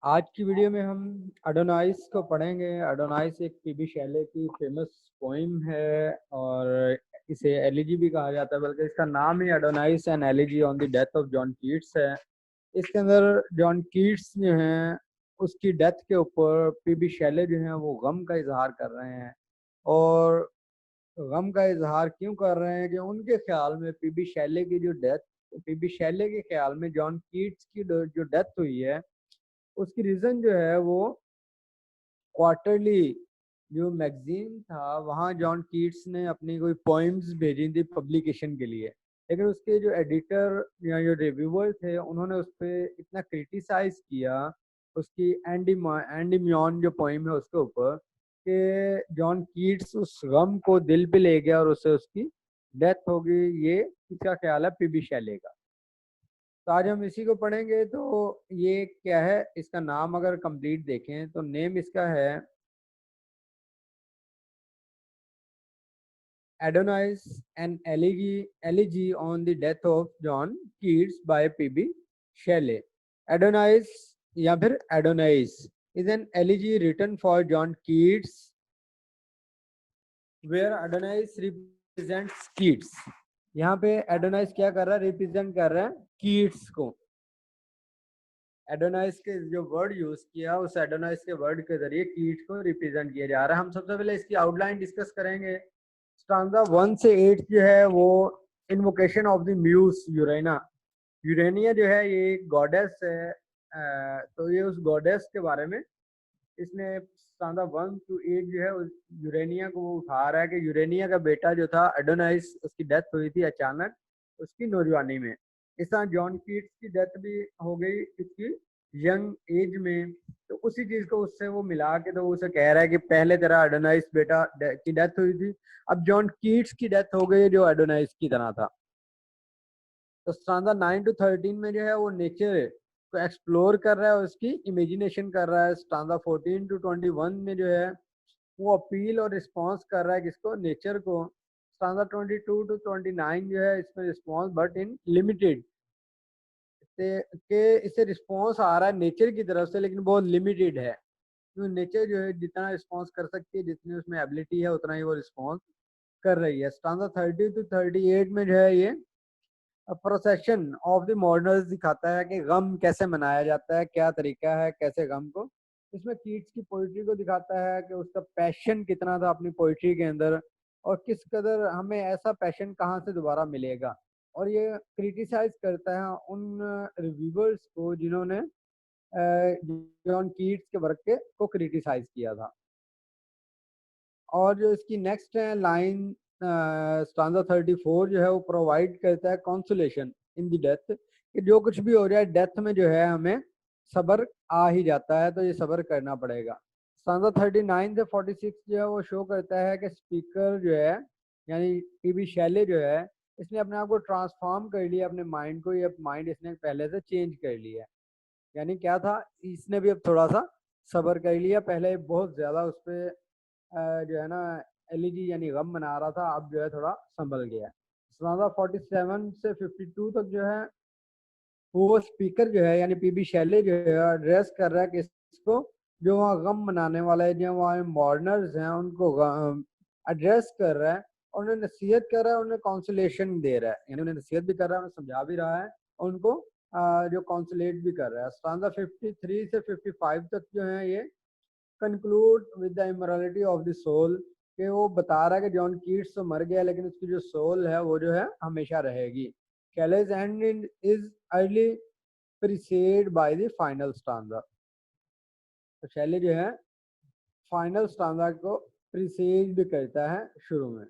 आज की वीडियो में हम एडोनाइस को पढ़ेंगे। एडोनाइस एक पीबी शैले की फेमस पोइम है और इसे एलिजी भी कहा जाता है, बल्कि इसका नाम ही Adonais and elegy on the death of John Keats है। इसके अंदर जॉन कीट्स जो हैं उसकी डेथ के ऊपर पीबी शैले जो हैं वो गम का इजहार कर रहे हैं। और गम का इजहार क्यों कर रहे हैं कि उनके ख्याल में पीबी शैले के ख्याल में जॉन कीट्स की जो डेथ हुई है उसकी रीज़न जो है वो क्वार्टरली जो मैगजीन था वहाँ जॉन कीट्स ने अपनी कोई पोइम्स भेजी थी पब्लिकेशन के लिए, लेकिन उसके जो एडिटर या जो रिव्यूअर थे उन्होंने उस पर इतना क्रिटिसाइज किया उसकी एंडीम्योन जो पोइम है उसके ऊपर कि जॉन कीट्स उस गम को दिल पे ले गया और उससे उसकी डेथ हो गई। ये इसका ख्याल है पीबी शैले का। तो आज हम इसी को पढ़ेंगे। तो ये क्या है, इसका नाम अगर कंप्लीट देखें तो नेम इसका है Adonais an elegy on the death of John Keats by PB Shelley. Adonais या फिर Adonais is an elegy written for John Keats where Adonais represents Keats. यहाँ पे एडोनाइस क्या कर रहा है, रिप्रेजेंट कर रहा है कीट्स को। एडोनाइस के जो वर्ड यूज किया उस एडोनाइस के वर्ड के जरिए कीट को रिप्रेजेंट किया जा रहा है। हम सबसे पहले इसकी आउटलाइन डिस्कस करेंगे। स्टांजा 1 से 8 जो है वो invocation of the muse Urania. Urania जो है ये एक गॉडेस है। तो ये उस गॉडेस के बारे में इसने स्टांजा 1 to 8 जो है उस यूरेनिया को वो उठा रहा है कि यूरेनिया का बेटा जो था एडोनाइस उसकी डेथ हुई थी अचानक उसकी नौजवानी में। इस तरह जॉन कीट्स की डेथ भी हो गई इसकी यंग एज में। तो उसी चीज को उससे वो मिला के तो उसे कह रहा है कि पहले तेरा एडोनाइस बेटा की डेथ हुई थी, अब जॉन कीट्स की डेथ हो गई जो एडोनाइस की तरह था। तो स्टांजा 9 to 13 में जो है वो नेचर को एक्सप्लोर कर रहा है, उसकी इमेजिनेशन कर रहा है। स्टांजा 14 to 21 में जो है वो अपील और रिस्पॉन्स कर रहा है किसको, नेचर को। स्टांजा 22 to 29 जो है इसमें रिस्पॉन्स बट इन लिमिटेड के इसे रिस्पॉन्स आ रहा है नेचर की तरफ से, लेकिन बहुत लिमिटेड है क्योंकि नेचर जो है जितना रिस्पॉन्स कर सकती है, जितनी उसमें एबिलिटी है उतना ही वो रिस्पॉन्स कर रही है। स्टांजा 30 to 38 में जो है ये प्रोसेशन ऑफ द मॉडर्नर्स दिखाता है कि गम कैसे मनाया जाता है, क्या तरीका है कैसे गम को। इसमें कीट्स की पोइट्री को दिखाता है कि उसका पैशन कितना था अपनी पोइट्री के अंदर और किस कदर हमें ऐसा पैशन कहाँ से दोबारा मिलेगा। और ये क्रिटिसाइज करता है उन रिव्यूअर्स को जिन्होंने जॉन कीट्स के वर्क के को क्रिटिसाइज किया था। और जो इसकी नेक्स्ट है लाइन स्टांजा 34 जो है वो प्रोवाइड करता है कॉन्सोलेशन इन द डेथ कि जो कुछ भी हो जाए डेथ में जो है हमें सब्र आ ही जाता है, तो ये सब्र करना पड़ेगा। स्टांजा 39 से 46 जो है वो शो करता है कि स्पीकर जो है यानी पीबी शैले जो है इसने अपने आप को ट्रांसफॉर्म कर लिया, अपने माइंड को ये माइंड इसने पहले से चेंज कर लिया है। यानी क्या था, इसने भी अब थोड़ा सा सब्र कर लिया, पहले बहुत ज्यादा उस पर जो है ना एलईडी यानी गम मना रहा था, अब जो है थोड़ा संभल गया है। स्टांजा 47 से 52 तक जो है वो स्पीकर जो है यानी पीबी शैले जो है एड्रेस कर रहा है किसको, जो वहाँ गम मनाने वाले जो वहाँ मॉडर्नर्स हैं उनको एड्रेस कर रहा है और उन्हें नसीहत कर रहा है, उन्हें काउंसलेशन दे रहा है, यानी उन्हें नसीहत भी कर रहा है, उन्हें समझा भी रहा है और उनको जो काउंसलेट भी कर रहा है। स्टांजा 53 से 55 तक जो है ये conclude with the immortality of the soul कि वो बता रहा है कि जॉन कीट्स तो मर गया लेकिन उसकी जो सोल है वो जो है हमेशा रहेगी। College and is early preceded by the final stanza. तो शैली जो है फाइनल स्टांजा को प्रीसेड करता है शुरू में।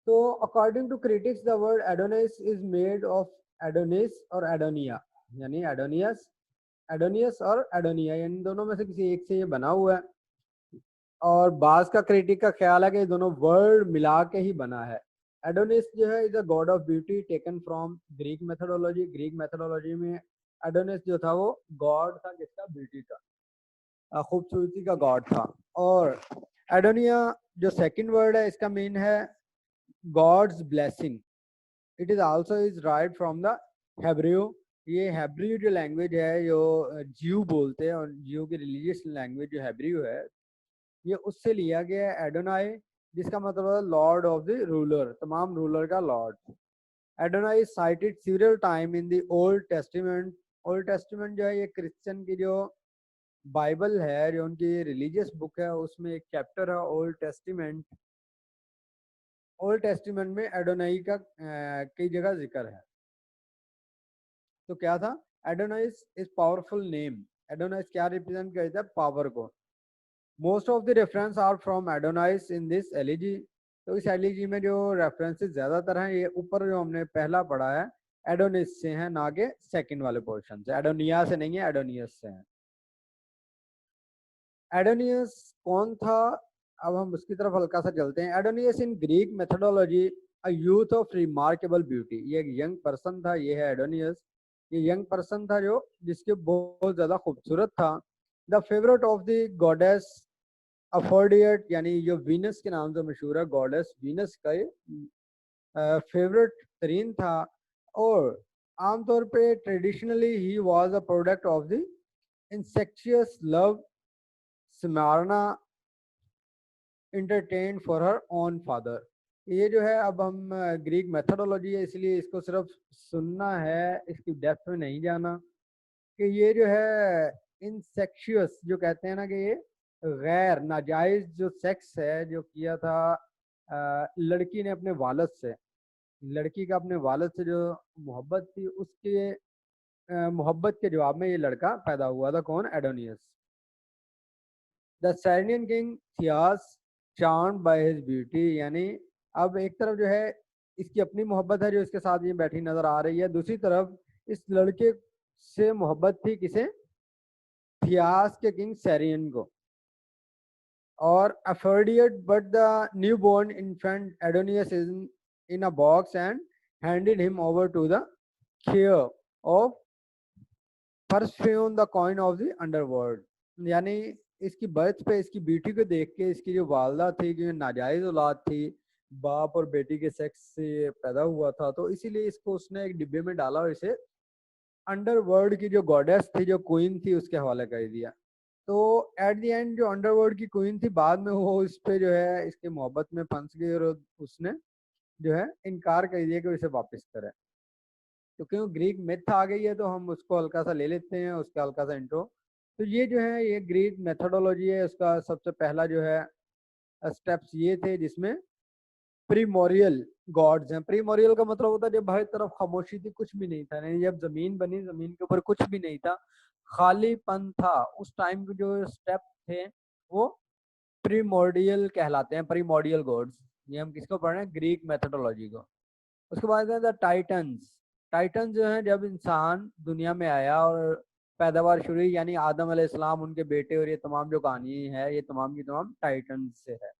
तो according to critics the word Adonis is made of Adonis और एडोनिया, यानी एडोनियस एडोनियस और एडोनिया इन दोनों में से किसी एक से ये बना हुआ है। और बाज का क्रिटिक का ख्याल है कि दोनों वर्ड मिला के ही बना है। एडोनिस जो है is a God of beauty taken from Greek methodology. Greek methodology में एडोनिस जो था वो गॉड था किसका, ब्यूटी का, खूबसूरती का गॉड था। और एडोनिया जो सेकंड वर्ड है इसका मीन है God's blessing. It is also is write from the Hebrew ये हैब्रियो जो लैंग्वेज है जो ज्यू बोलते हैं, और ज्यू की रिलीजियस लैंग्वेज जो हैब्रियो है, ये उससे लिया गया है एडोनाई, जिसका मतलब है लॉर्ड ऑफ द रूलर, तमाम रूलर का lord. Adonai cited several time in the Old Testament. Old Testament जो है ये क्रिश्चियन की जो बाइबल है, जो उनकी रिलीजियस बुक है, उसमें एक चैप्टर है ओल्ड टेस्टामेंट। ओल्ड टेस्टामेंट में एडोनाई का कई जगह जिक्र है। तो क्या था, Adonais is powerful name. Adonais क्या रिप्रेजेंट करता है, पावर को। Most of the reference are from Adonais in this elegy. तो इस एलिजी में जो रेफरेंसेस ज्यादातर हैं, ये ऊपर जो हमने पहला पढ़ा है एडोनिस से हैं, ना के सेकंड वाले पोर्शन से। एडोनिया से नहीं है, एडोनियस से है। एडोनियस कौन था, अब हम उसकी तरफ हल्का सा चलते हैं। Adonis in Greek methodology a youth of remarkable beauty. ये एक यंग पर्सन था, ये है एडोनियस। ये यंग पर्सन था जो जिसके बहुत ज्यादा खूबसूरत था। The favourite of the goddess Aphrodite, यानी जो वीनस के नाम से मशहूर है, गॉडेस वीनस का ये फेवरेट तरीन था। और आमतौर पे traditionally he was a product of the incestuous love Smyrna entertain for her own father. ये जो है, अब हम ग्रीक मेथोडोलॉजी है इसलिए इसको सिर्फ सुनना है, इसकी डेप्थ में नहीं जाना। कि ये जो है इनसेक्शियस जो कहते हैं ना, कि ये गैर नाजायज जो सेक्स है जो किया था लड़की ने अपने वालिद से। लड़की का अपने वालिद से जो मोहब्बत थी, उसके मोहब्बत के जवाब में ये लड़का पैदा हुआ था। कौन, Adonis. The Cyprian king Theias charmed by his beauty, यानी अब एक तरफ जो है इसकी अपनी मोहब्बत है जो इसके साथ ये बैठी नजर आ रही है, दूसरी तरफ इस लड़के से मोहब्बत थी किसे, थियास के किंग सैरियन को। और Aphrodite but the newborn infant Adonis in a box and handed him over to the care of Persephone the queen of the underworld. यानी इसकी बर्थ पे इसकी ब्यूटी को देख के इसकी जो वालदा थी, जो नाजायज औलाद थी, बाप और बेटी के सेक्स से पैदा हुआ था, तो इसीलिए इसको उसने एक डिब्बे में डाला और इसे अंडरवर्ल्ड की जो गॉडेस थी, जो क्वीन थी, उसके हवाले कर दिया। तो एट द एंड जो अंडरवर्ल्ड की क्वीन थी, बाद में वो इस पे जो है इसके मोहब्बत में फंस गई और उसने जो है इनकार कर दिया कि उसे वापस करे। तो क्यों ग्रीक मिथ आ गई है, तो हम उसको हल्का सा ले लेते हैं, उसका हल्का सा इंट्रो। तो ये जो है ये ग्रीक मेथोडोलॉजी है, उसका सबसे पहला जो है स्टेप्स ये थे, जिसमें प्रीमोरियल गॉड्स हैं। प्रीमोरियल का मतलब होता है जब हर तरफ खामोशी थी, कुछ भी नहीं था, नहीं जब जमीन बनी, जमीन के ऊपर कुछ भी नहीं था, खालीपन था, उस टाइम के जो स्टेप थे वो प्रीमोर्डियल कहलाते हैं, प्रीमोर्डियल गॉड्स। ये हम किसको पढ़ रहे हैं, ग्रीक मेथोडोलॉजी को। उसके बाद है द टाइटन्स। टाइटन जो है जब इंसान दुनिया में आया और पैदावार शुरू हुई, यानी आदम अलैहिस्सलाम, उनके बेटे, और ये तमाम जो कहानी है ये तमाम की तमाम टाइटन से है।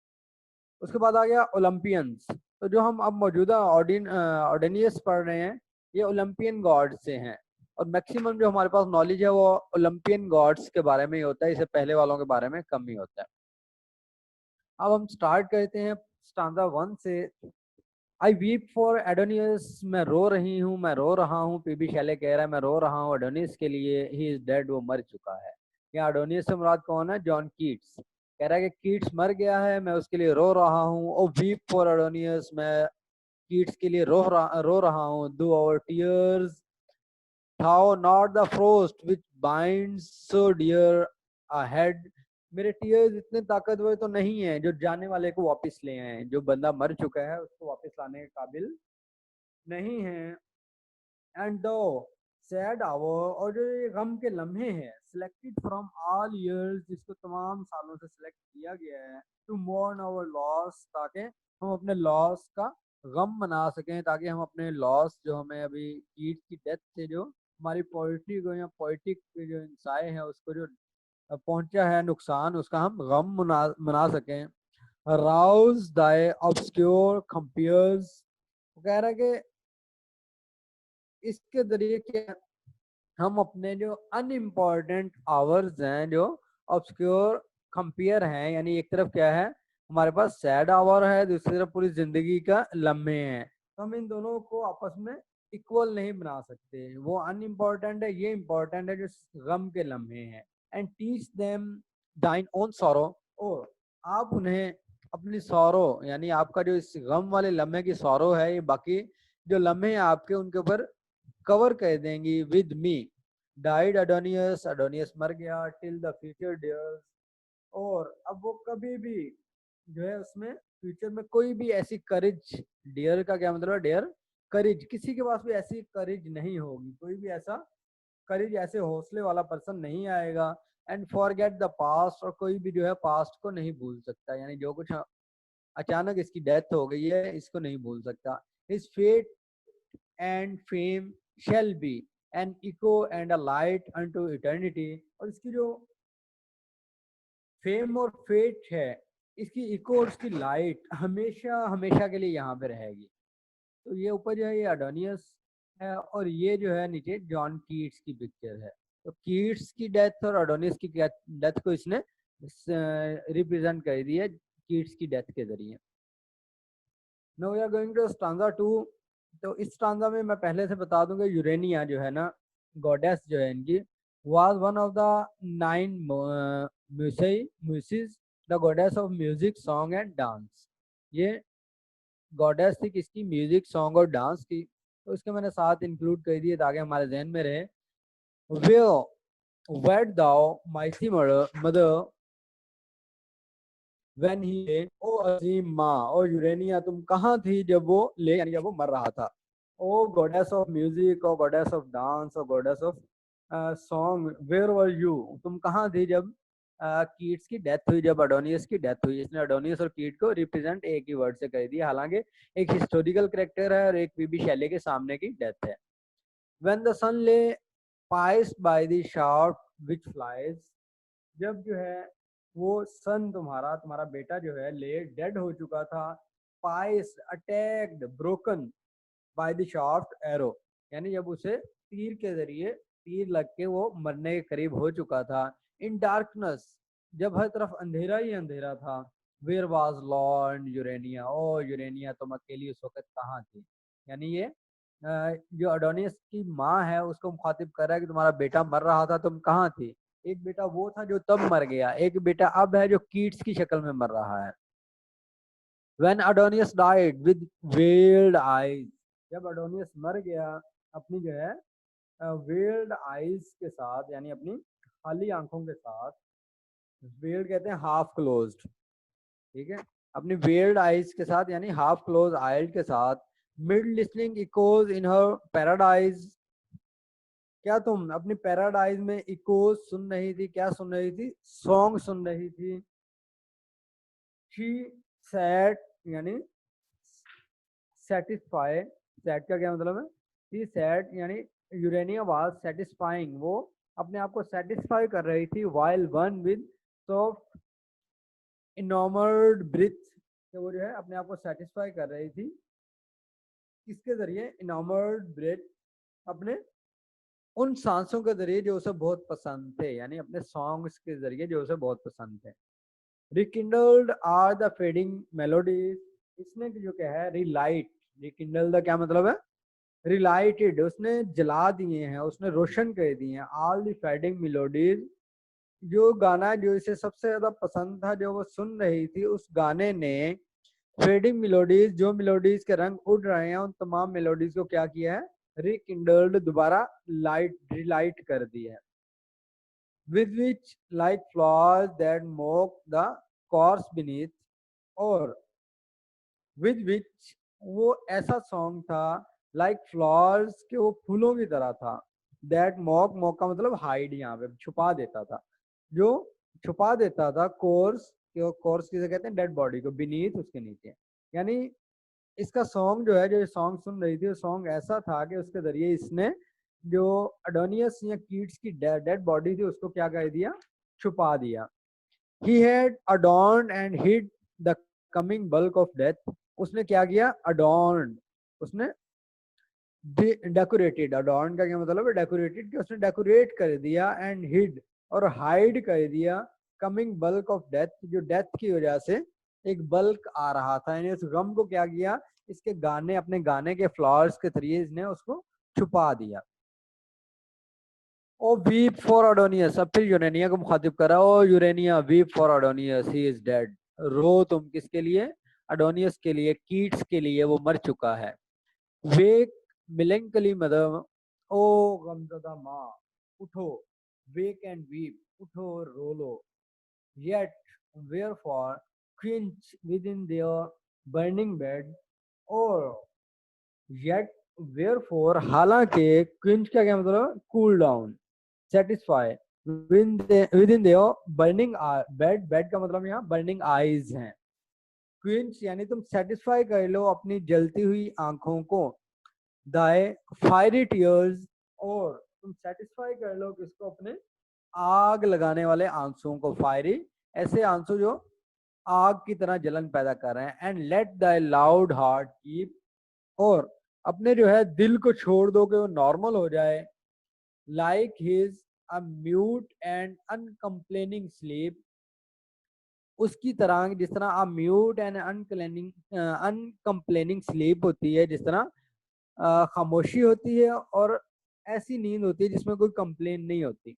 उसके बाद आ गया ओलंपियंस। तो जो हम अब मौजूदा ऑर्डिनियस पढ़ रहे हैं, ये ओलंपियन गॉड से हैं। और मैक्सिमम जो हमारे पास नॉलेज है वो ओलंपियन गॉड्स के बारे में ही होता है, इससे पहले वालों के बारे में कम ही होता है। अब हम स्टार्ट करते हैं स्टांजा 1 से। आई वीप फॉर एडोनियस, मैं रो रही हूँ, मैं रो रहा हूँ। पीबी शैले कह रहा है मैं रो रहा हूँ एडोनियस के लिए, ही इज डेड, वो मर चुका है। यहाँ एडोनियस से मुराद कौन है, जॉन कीट्स। कह रहा है कि कीट्स मर गया है, मैं उसके लिए रो रहा हूँ। ओ वीप फॉर एडोनियस, मैं कीट्स के लिए रो रहा हूँ। Do our tears thaw not the frost which binds so dear a head. मेरे टीयर्स इतने ताकतवर तो नहीं है जो जाने वाले को वापस ले आए, जो बंदा मर चुका है उसको वापस लाने के काबिल नहीं है। एंड दो सैड आवर, और जो ये गम के लम्हे हैं, सिलेक्टेड फ्रॉम ऑल ईयर्स, जिसको तमाम सालों से सिलेक्ट किया गया है, टू मोर्न आवर लॉस, ताकि हम अपने लॉस का गम मना सकें, ताकि हम अपने लॉस जो हमें अभी कीट की डेथ से जो हमारी पोइट्री को या पोइटिक जो इंसाए हैं उसको जो पहुंचा है नुकसान, उसका हम गम मना सकें। राउज दाई ऑब्सक्योर कंपियर्स, कह रहा है कि इसके जरिए क्या हम अपने जो अनइम्पॉर्टेंट आवर्स हैं, जो ऑब्सक्योर कंपेयर हैं, यानी एक तरफ क्या है हमारे पास सैड आवर है, दूसरी तरफ पूरी जिंदगी का लम्हे हैं, तो हम इन दोनों को आपस में इक्वल नहीं बना सकते, वो अनइम्पोर्टेंट है, ये इम्पोर्टेंट है जो गम के लम्हे हैं। एंड टीच देम दाइन ओन सॉरो, और आप उन्हें अपनी सॉरो यानी आपका जो इस गम वाले लम्हे की सॉरो है, ये बाकी जो लम्हे हैं आपके उनके ऊपर कवर कर देंगी। विद मी डाइड अडोनियस, अडोनियस मर गया। टिल द फ्यूचर डियर्स, और अब वो कभी भी जो है उसमें फ्यूचर में कोई भी ऐसी करेज, डियर का क्या मतलब है, डियर करेज, किसी के पास भी ऐसी करेज नहीं होगी, कोई भी ऐसा करेज, ऐसे हौसले वाला पर्सन नहीं आएगा। एंड फॉरगेट द पास्ट, और कोई भी जो है पास्ट को नहीं भूल सकता, यानी जो कुछ अचानक इसकी डेथ हो गई है इसको नहीं भूल सकता। His fate and fame shall be an echo and a light unto eternity, और इसकी जो फेम और फेट है, इसकी इको और इसकी लाइट हमेशा हमेशा के लिए यहाँ पे रहेगी। तो ये ऊपर जो है ये अडोनियस है, और ये जो है नीचे जॉन कीट्स की पिक्चर है। तो कीट्स की डेथ और अडोनियस की डेथ को इसने रिप्रेजेंट कर दी है कीट्स की डेथ के जरिए। Now we are going to stanza 2। तो इस स्टांजा में मैं पहले से बता दूं कि यूरेनिया जो है ना, गॉडेस जो है इनकी, was one of the 9 muses, the goddess of music song and dance. ये गॉडेस थी किसकी, म्यूजिक सॉन्ग और डांस की। तो इसके मैंने साथ इंक्लूड कर दिए ताकि हमारे जहन में रहे। वेड दाओ माइसी मदर व्हेन ही, ओ अजीम माँ, ओ यूरेनिया तुम कहाँ थी जब वो ले यानी जब वो मर रहा था। O goddess of music, O goddess of dance, O goddess of song, where were you, तुम कहाँ थी जब कीट्स की डेथ हुई, जब अडोनियस की डेथ हुई। इसने अडोनियस और कीट को रिप्रेजेंट एक ही वर्ड से कर दिया, हालांकि एक हिस्टोरिकल कैरेक्टर है और एक पीबी शैले के सामने की डेथ है। व्हेन द सन ले price by the sharp which flies, जब जो है वो सन तुम्हारा तुम्हारा बेटा जो है ले डेड हो चुका था। Price attacked broken by the sharp arrow, यानी जब उसे तीर के जरिए तीर लग के वो मरने के करीब हो चुका था। इन डार्कनेस, जब हर तरफ अंधेरा ही अंधेरा था। वेयर वाज लॉर्ड यूरेनिया, ओ यूरेनिया तुम अकेली उस वक्त कहाँ थी। यानी ये जो अडोनियस की माँ है उसको मुखातिब कर रहा है कि तुम्हारा बेटा मर रहा था, तुम कहाँ थी। एक बेटा वो था जो तब मर गया, एक बेटा अब है जो कीट्स की शक्ल में मर रहा है। When Adonius died with veiled eyes, जब अडोनियस मर गया अपनी जो है वेल्ड आईज के साथ, यानी अपनी खाली आंखों के साथ, वेल्ड कहते हैं हाफ क्लोज्ड, ठीक है, अपनी वेल्ड आईज के साथ यानी हाफ क्लोज आइज के साथ। मिड लिसनिंग इकोज इन हर पैराडाइज, क्या तुम अपनी पैराडाइज में इकोज सुन रही थी, क्या सुन रही थी, सॉन्ग सुन रही थी। शी सैड यानी सेटिस्फाई, सैड का क्या मतलब है, शी सैड यानी यूरेनिया वाज सेटिस्फाइंग, वो अपने आप को सेटिस्फाई कर रही थी। While one with soft enamoured breath, तो वो जो है अपने आप को सेटिस्फाई कर रही थी किसके जरिए, इनॉर्मर्ड ब्रीथ, अपने उन सांसों के जरिए जो उसे बहुत पसंद थे, यानी अपने सॉन्ग्स के जरिए जो उसे बहुत पसंद थे। रिकिंडल्ड आर द फेडिंग मेलोडीज, इसने जो क्या है रिलाइट, रिकिंडल द क्या मतलब है, रिलाइटेड, उसने जला दिए हैं, उसने रोशन कर दिए हैं। ऑल द फेडिंग मेलोडीज, जो गाना जो इसे सबसे ज्यादा पसंद था जो वो सुन रही थी, उस गाने ने फेडिंग मेलोडीज, जो मेलोडीज के रंग उड़ रहे हैं उन तमाम मेलोडीज को क्या किया है, रिकिंडल्ड, दोबारा लाइट रिलाइट कर दिया है। with which like flowers that mock the course beneath, और with which वो ऐसा सॉन्ग था like flowers के वो फूलों की तरह था। that mock, mock का मतलब हाइड, यहाँ पे छुपा देता था, जो छुपा देता था कोर्स, कोर्स किसे कहते हैं, डेड बॉडी को, beneath उसके नीचे। यानी इसका सॉन्ग जो है, जो सॉन्ग सुन रही थी वो सॉन्ग ऐसा था कि उसके जरिए इसने जो अडोनियस या कीट्स की डेड बॉडी थी उसको क्या कर दिया, छुपा दिया। He had adorned and hid the coming bulk of death, उसने क्या किया, अडॉर्न्ड, उसने डेकोरेटेड, अडॉर्न का क्या मतलब है, डेकोरेटेड, कि उसने डेकोरेट कर दिया, एंड हिड और हाइड कर दिया, कमिंग बल्क ऑफ डेथ, जो डेथ की वजह से एक बल्क आ रहा था, यानी उस गम को क्या किया, इसके गाने, अपने गाने के फ्लावर्स के जरिए इसने उसको छुपा दिया। ओ वीप फॉर अडोनियस, अब फिर यूरेनिया को मुखातिब करा, O Urania weep for Adonais, he is dead. रो तुम किसके लिए? अडोनियस के लिए, कीट्स के लिए, वो मर चुका है। वेक मिलेंकली मदर, ओ गमज़दा माँ उठो, वेक एंड वीप, उठो और रो लो। Yet wherefore cringe within their burning bed, और yet wherefore हालांकि cringe का क्या मतलब? Cool down, satisfy within their burning bed, bed का मतलब यहाँ burning eyes है। क्विंच यानी तुम सेटिस्फाई कर लो अपनी जलती हुई आंखों को, दाए फायरी टीयर्स, और तुम सेटिस्फाई कर लो किसको? अपने आग लगाने वाले आंसुओं को। फायरी ऐसे आंसू जो आग की तरह जलन पैदा कर रहे हैं। And let the loud heart keep, और अपने जो है दिल को छोड़ दो कि वो नॉर्मल हो जाए। Like his a mute and uncomplaining sleep, उसकी तरह जिस तरह a mute and uncomplaining sleep होती है, जिस तरह खामोशी होती है और ऐसी नींद होती है जिसमें कोई कंप्लेन नहीं होती,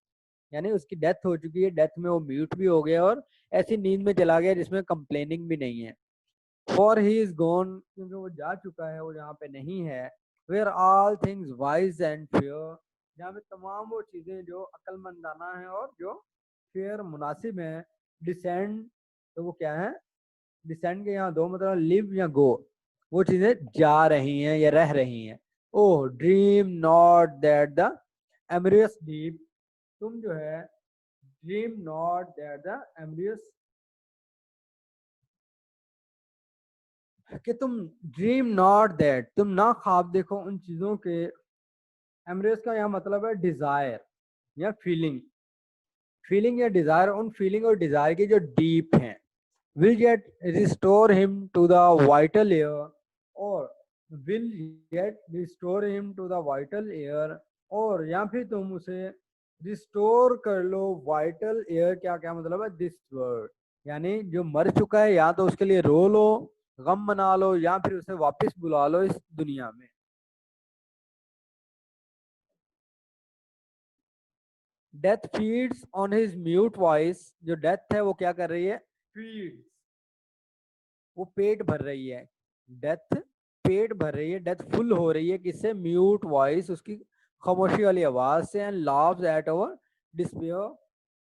यानी उसकी डेथ हो चुकी है, डेथ में वो म्यूट भी हो गया और ऐसी नींद में चला गया जिसमें कंप्लेनिंग भी नहीं है। फॉर ही इज गॉन, क्योंकि वो जा चुका है, वो यहाँ पे नहीं है। Where all things wise and fair, जहाँ पे तमाम वो चीजें जो अक्लमंदाना है और जो फेयर मुनासिब है। डिसेंड, तो वो क्या है? डिसेंड के यहाँ दो मतलब लिव या गो, वो चीजें जा रही हैं या रह रही हैं। Oh dream not that the amorous deep, तुम जो है dream not that the amorous, कि तुम ड्रीम नॉट दैट, तुम ना ख्वाब देखो उन चीजों के। एमरेस का यहाँ मतलब है डिजायर या फीलिंग, फीलिंग या डिजायर, उन फीलिंग और डिजायर की जो डीप हैं। Will yet restore him to the vital air, और will yet restore him to the vital air, और या फिर तुम उसे रिस्टोर कर लो वाइटल एयर। क्या क्या मतलब है? दिस वर्ड, यानी जो मर चुका है या तो उसके लिए रो लो, गम मना लो, या फिर उसे वापस बुला लो इस दुनिया में। Death feeds on his mute voice, जो डेथ है वो क्या कर रही है? फीड्स, वो पेट भर रही है। डेथ पेट भर रही है, डेथ फुल हो रही है किससे? म्यूट वॉइस, उसकी खामोशी वाली आवाज से। And laughs at our despair,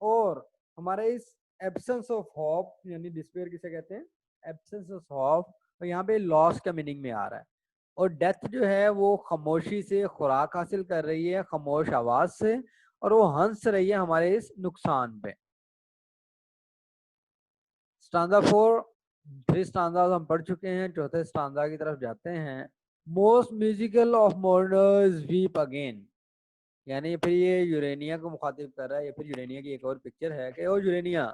और हमारे इस एब्सेंस ऑफ होप, यानी डिस्पेयर किसे कहते हैं? एब्सेंस ऑफ होप, और यहाँ पे लॉस का मीनिंग में आ रहा है। और डेथ जो है वो खामोशी से खुराक हासिल कर रही है, खामोश आवाज से, और वो हंस रही है हमारे इस नुकसान पे। स्टांजा 4, 3 स्टांजा हम पढ़ चुके हैं, चौथे स्टांजा की तरफ जाते हैं। Most musical of mourners weep again, यानी फिर ये यूरेनिया को मुखातिब कर रहा है। या फिर यूरेनिया की एक और पिक्चर है कि ओ यूरेनिया,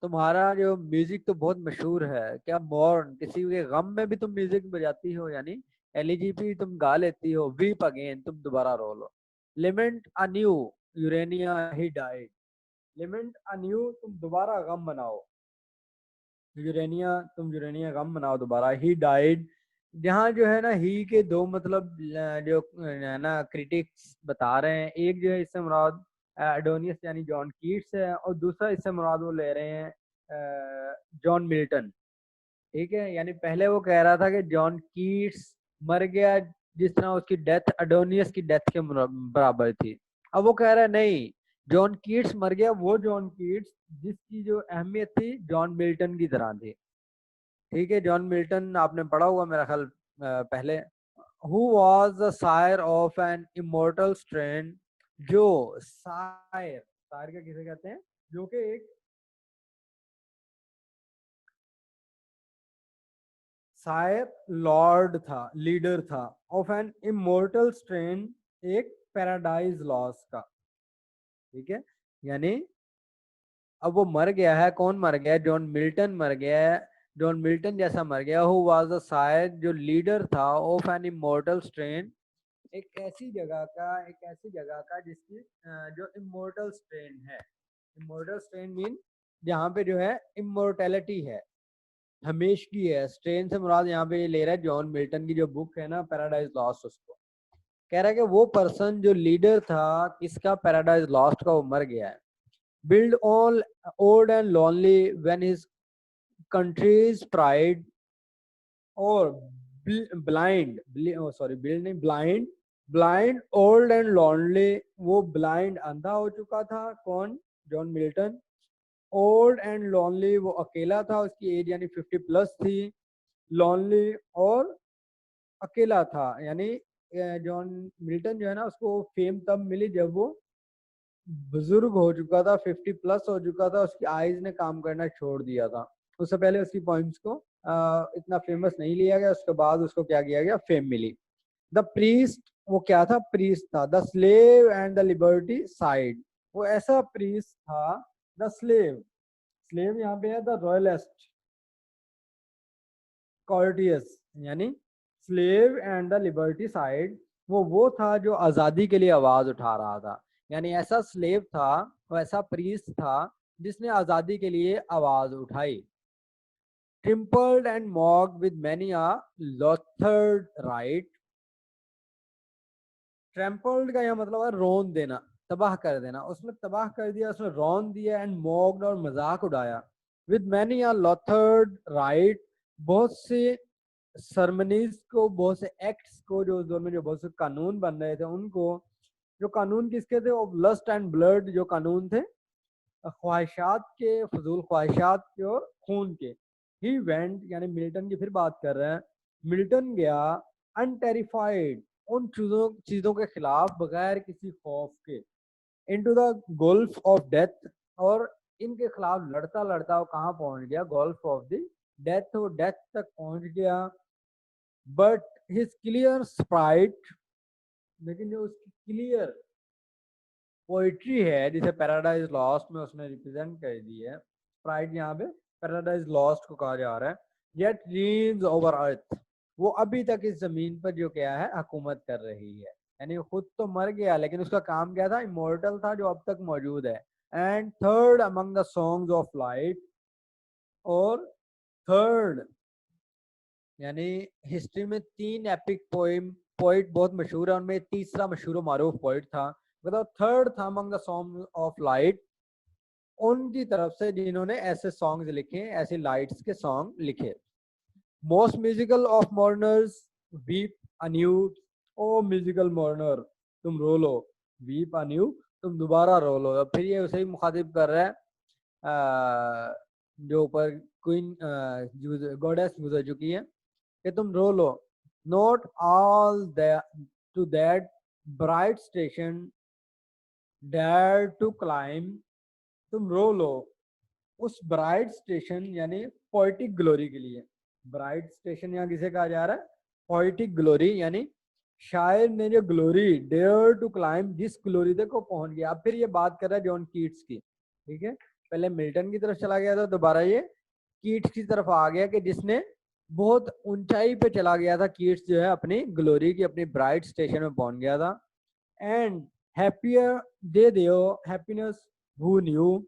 तुम्हारा जो म्यूजिक तो बहुत मशहूर है, क्या मॉर्न किसी के गम में भी तुम म्यूजिक बजाती हो? यानी एलिजिबी तुम गा लेती हो। वीप अगेन, तुम दोबारा रो लो। Lament anew, Urania he died, lament anew, तुम दोबारा गम मनाओ। यूरेनिया, तुम यूरेनिया गम मनाओ दोबारा। ही डाइड, जहाँ जो है ना ही के दो मतलब जो है ना क्रिटिक्स बता रहे हैं। एक जो है इससे मुराद एडोनियस यानी जॉन कीट्स है, और दूसरा इससे मुराद वो ले रहे हैं जॉन मिल्टन। ठीक है, यानी पहले वो कह रहा था कि जॉन कीट्स मर गया जिस तरह उसकी डेथ एडोनियस की डेथ के बराबर थी। अब वो कह रहा है नहीं, जॉन कीट्स मर गया वो जॉन कीट्स जिसकी जो अहमियत थी जॉन मिल्टन की तरह थी। ठीक है, जॉन मिल्टन आपने पढ़ा होगा मेरा ख्याल पहले। Who was the sire of an immortal strain, जो सायर, सायर का किसे कहते हैं? जो कि एक सायर लॉर्ड था, लीडर था, ऑफ एन इमोर्टल स्ट्रेन, एक पैराडाइज लॉस का। ठीक है, यानी अब वो मर गया है। कौन मर गया? जॉन मिल्टन मर गया है, जॉन मिल्टन जैसा मर गया। हु वाज द सायर, जो लीडर था, ऑफ एन इमोर्टल स्ट्रेन, एक ऐसी जगह का, एक ऐसी जगह का जिसकी जो इमोर्टल स्ट्रेन है। इमोर्टल स्ट्रेन मीन जहाँ पे जो है इमोर्टेलिटी है। हमेश की है। स्ट्रेन से मुराद यहाँ पे ये ले रहा है जॉन मिल्टन की जो बुक है ना पैराडाइज लॉस्ट, उसको कह रहा है कि वो पर्सन जो लीडर था किसका, पैराडाइज लॉस्ट का, वो मर गया है। Build all old and lonely when his countries pride और ब्लाइंड, सॉरी बिल्ड नहीं, blind, blind old and lonely, वो ब्लाइंड अंधा हो चुका था, कौन, John Milton. Old and lonely, वो अकेला था, उसकी एज यानी 50+ थी। लॉनली और अकेला था, यानी जॉन मिल्टन जो है ना उसको फेम तब मिली जब वो बुजुर्ग हो चुका था, 50+ हो चुका था, उसकी आईज ने काम करना छोड़ दिया था। उससे पहले उसकी पॉइंट्स को इतना फेमस नहीं लिया गया, उसके बाद उसको क्या किया गया, फेम मिली। द प्रीस्ट, वो क्या था, प्रीस्ट था। The slave and the liberty side, वो ऐसा प्रीस्ट था। द स्लेव, स्लेव यहाँ पे है द रॉयलिस्ट कॉर्टियस, यानी slave and the liberty side, वो था जो आज़ादी के लिए आवाज उठा रहा था। यानी ऐसा स्लेव था, वो ऐसा प्रीस्ट था जिसने आज़ादी के लिए आवाज उठाई। Trampled and mocked with many a loathed rite. Trampled का यह मतलब है रोन देना, तबाह कर देना, उसने तबाह कर दिया, उसने रोन दिया, एंड मॉक्ड और मजाक उड़ाया। With many a loathed right, बहुत से सरमनीज को, बहुत से एक्ट्स को, जो उस दौर में जो बहुत से कानून बन रहे थे उनको, जो कानून किसके थे, ऑफ लस्ट एंड ब्लड, जो कानून थे ख्वाहिशात के, फजूल ख्वाहिशात के और खून के। ही वेंट, यानी मिल्टन की फिर बात कर रहे हैं, मिल्टन गया अनटेरिफाइड, उन चीजों चीजों के खिलाफ बगैर किसी खौफ के, into the gulf of death, और इनके खिलाफ लड़ता लड़ता वो कहाँ पहुंच गया, गल्फ ऑफ द डेथ, वो डेथ तक पहुंच गया। बट हिज क्लियर स्प्राइट, लेकिन जो उसकी क्लियर पोइट्री है जिसे पैराडाइज लॉस्ट में उसने रिप्रेजेंट कर दी है, स्प्राइट यहाँ पे पैराडाइज लॉस्ट को कहा जा रहा है। येट रीन्स ओवर अर्थ, वो अभी तक इस जमीन पर जो क्या है हुकूमत कर रही है, यानी खुद तो मर गया लेकिन उसका काम क्या था, इमोर्टल था, जो अब तक मौजूद है। And third among the songs of light, और थर्ड, यानी हिस्ट्री में 3 एपिक पोइम पोइट बहुत मशहूर है, उनमें तीसरा मशहूर मारूफ पोइट था, मतलब थर्ड था among the song of light, उनकी तरफ से जिन्होंने ऐसे सॉन्ग्स लिखे, ऐसे लाइट्स के सॉन्ग लिखे। Most musical of mourners weep anew, O musical mourner तुम रो लो, वीप अन्यू तुम दोबारा रो लो। अब फिर ये उसे ही मुखातिब कर रहा है जो ऊपर क्वीन गॉडेस गुजर चुकी है, कि तुम रो लो। Not all to that bright station dare to climb, तुम रो लो उस ब्राइट स्टेशन, यानी पोइटिक ग्लोरी के लिए। ब्राइट स्टेशन यहाँ किसे कहा जा रहा है, पोइटिक ग्लोरी, यानी शायर ने जो ग्लोरी, डेयर टू क्लाइम, जिस ग्लोरी तक को पहुंच गया। अब फिर ये बात कर रहा है जॉन कीट्स की, ठीक है, पहले मिल्टन की तरफ चला गया था, दोबारा ये कीट्स की तरफ आ गया कि जिसने बहुत ऊंचाई पे चला गया था, कीट्स जो है अपनी ग्लोरी की, अपनी ब्राइट स्टेशन में पहुंच गया था। एंड हैप्पियर दे दियो हैप्पीनेस हु न्यू,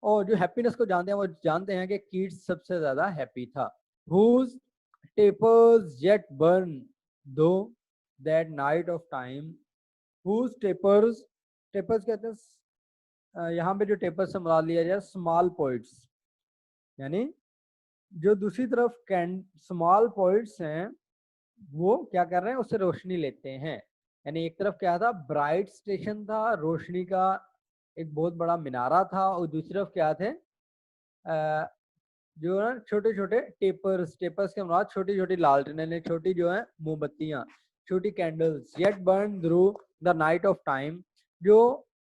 और जो हैप्पीनेस को जानते हैं वो जानते हैं कि कीट्स सबसे ज्यादा हैप्पी था। Whose tapers yet burn though that night of time, whose tapers, tapers कहते हैं यहाँ पे जो टेपर्स से मुराद लिया जाए स्मॉल पॉइंट्स, यानी जो दूसरी तरफ स्मॉल पॉइंट्स हैं वो क्या कर रहे हैं, उससे रोशनी लेते हैं। यानी एक तरफ क्या था, ब्राइट स्टेशन था, रोशनी का एक बहुत बड़ा मिनारा था, और दूसरी तरफ क्या थे, जो है छोटे छोटे टेपर्स, टेपर्स के मुराद छोटी छोटी लालटेनें, छोटी जो है मोमबत्तियां, छोटी candles, yet burn through the night of time, जो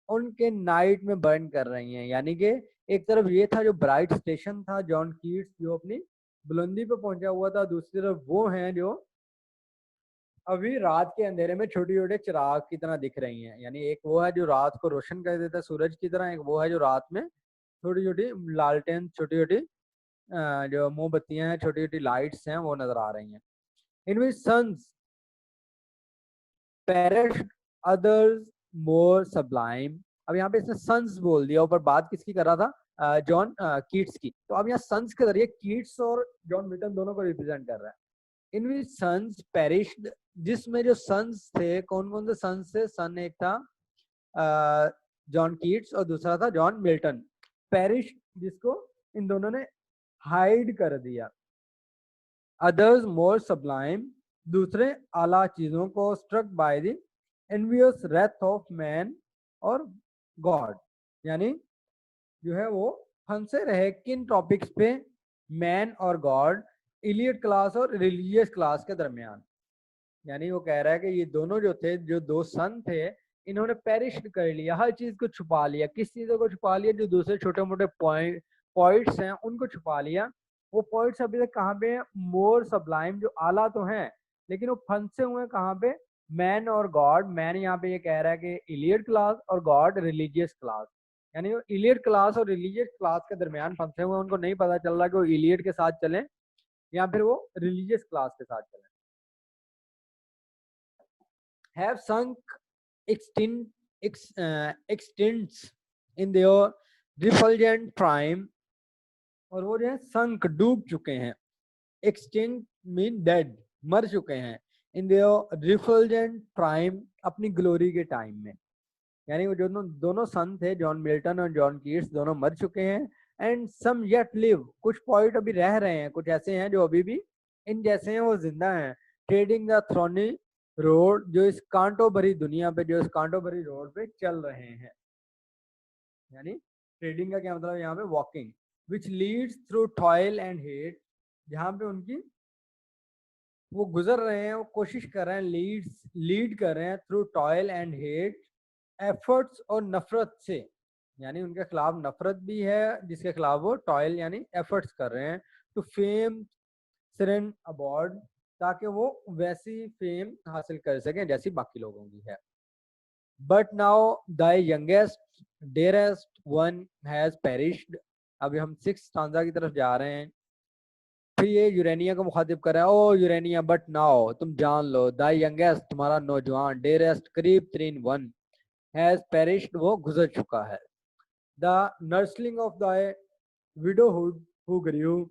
उनके नाइट में बर्न कर रही हैं। यानी कि एक तरफ ये था जो ब्राइट स्टेशन था, जॉन कीट्स जो अपनी बुलंदी पे पहुंचा हुआ था, दूसरी तरफ वो हैं जो अभी रात के अंधेरे में छोटे छोटे चिराग की तरह दिख रही हैं। यानी एक वो है जो रात को रोशन कर देता है सूरज की तरह, एक वो है जो रात में छोटी छोटी लालटेन, छोटी छोटी जो मोमबत्तियां हैं, छोटी छोटी लाइट्स हैं, वो नजर आ रही हैं। इन विच सन्स पेरिश अदर्स मोर सबलाइम, अब यहाँ पे इसने सन्स बोल दिया, ऊपर बात किसकी कर रहा था, जॉन कीट्स की। तो अब यहाँ सन्स के जरिए कीट्स और जॉन मिल्टन दोनों को रिप्रेजेंट कर रहा है। इन विच सन्स पेरिश्ड, जिसमें जो सन्स थे, कौन कौन से सन्स थे? सन एक था जॉन कीट्स और दूसरा था जॉन मिल्टन। पेरिश जिसको इन दोनों ने हाइड कर दिया। अदर्स मोर सब्लाइम, दूसरे आला चीजों को, struck by the envious wrath of man और गॉड, यानी जो है वो फंसे रहे किन टॉपिक्स पे? मैन और गॉड, इलियट क्लास और रिलीजियस क्लास के दरमियान। यानी वो कह रहा है कि ये दोनों जो थे, जो दो सन थे, इन्होंने पेरिश कर लिया, हर चीज को छुपा लिया। किस चीजों को छुपा लिया? जो दूसरे छोटे मोटे पॉइंट्स हैं उनको छुपा लिया। वो पॉइंट्स अभी तक कहाँ पे हैं? मोर सब्लाइम, जो आला तो हैं, लेकिन वो फंसे हुए हैं कहाँ पे? मैन और गॉड। मैन यहाँ पे ये कह रहा है कि इलियट क्लास, और गॉड रिलीजियस क्लास। यानी वो इलियट क्लास और रिलीजियस क्लास के दरमियान फंसे हुए हैं। उनको नहीं पता चल रहा कि वो इलियट के साथ चलें या फिर वो रिलीजियस क्लास के साथ चलें। have sunk extents in their refulgent prime, और वो जो है sunk, डूब चुके हैं। extinct mean dead, मर चुके हैं। in their refulgent prime, अपनी ग्लोरी के टाइम में। यानी वो जो दोनों सन थे, जॉन मिल्टन और जॉन कीट्स, दोनों मर चुके हैं। एंड सम येट लिव, कुछ पॉइंट अभी रह रहे हैं, कुछ ऐसे हैं जो अभी भी इन जैसे हैं, वो जिंदा हैं। ट्रेडिंग द थ्रोनी रोड, जो इस कांटों भरी दुनिया पे, जो इस कांटों भरी रोड पे चल रहे हैं। यानी ट्रेडिंग का क्या मतलब है यहाँ पे? Walking. Which leads through toil and hate, जहाँ पे उनकी वो गुजर रहे हैं, वो कोशिश कर रहे हैं, लीड कर रहे हैं through toil and hate, efforts और नफरत से। यानी उनके खिलाफ नफरत भी है, जिसके खिलाफ वो टॉयल यानी एफर्ट्स कर रहे हैं। टू फेम सिरेन अबॉर्ड, ताकि वो वैसी फेम हासिल कर सकें जैसी बाकी लोगों की है। But now the youngest dearest one has perished. अभी हम 6th स्टांजा की तरफ जा रहे हैं। फिर ये यूरेनिया को मुखातिब कर रहा है। ओ यूरेनिया, बट नाउ, तुम जान लो, द यंगेस्ट, तुम्हारा नौजवान, डेरेस्ट, करीब तरीन वन, हैज पेरिश्ड, वो गुजर चुका है। The nursling of the widowhood who grew,